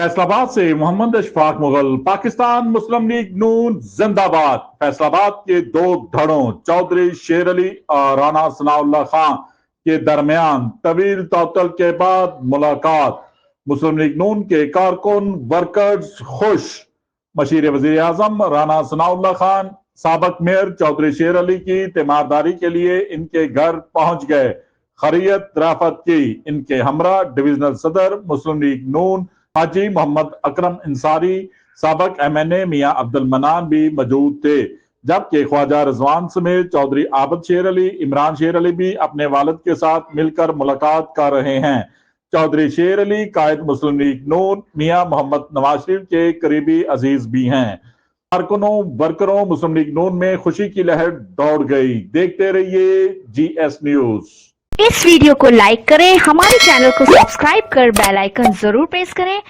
फैसलाबाद से मोहम्मद अशफाक मुगल। पाकिस्तान मुस्लिम लीग नून जिंदाबाद। फैसलाबाद के दो धड़ों चौधरी शेर अली और राना सनाउल्लाह खान के दरमियान तवील तौतल के बाद मुलाकात। मुस्लिम लीग नून के कारकुन वर्कर्स खुश। मशीर वजीर आजम राना सनाउल्लाह खान साबक मेयर चौधरी शेर अली की तीमारदारी के लिए इनके घर पहुंच गए। खैरियत राफत की। इनके हमरा डिविजनल सदर मुस्लिम लीग नून हाजी मोहम्मद अकरम अंसारी, साबक MNA मियां अब्दुल मनान भी मौजूद थे, जबकि ख्वाजा रिजवान समेत चौधरी आबद शेर अली, इमरान शेर अली भी अपने वालिद के साथ मिलकर मुलाकात कर रहे हैं। चौधरी शेर अली कायद मुस्लिम लीग नून मियां मोहम्मद नवाज शरीफ के करीबी अजीज भी हैं। कारकुनों वर्करों मुस्लिम लीग नून में खुशी की लहर दौड़ गई। देखते रहिए GS न्यूज। इस वीडियो को लाइक करें, हमारे चैनल को सब्सक्राइब कर बेल आइकन जरूर प्रेस करें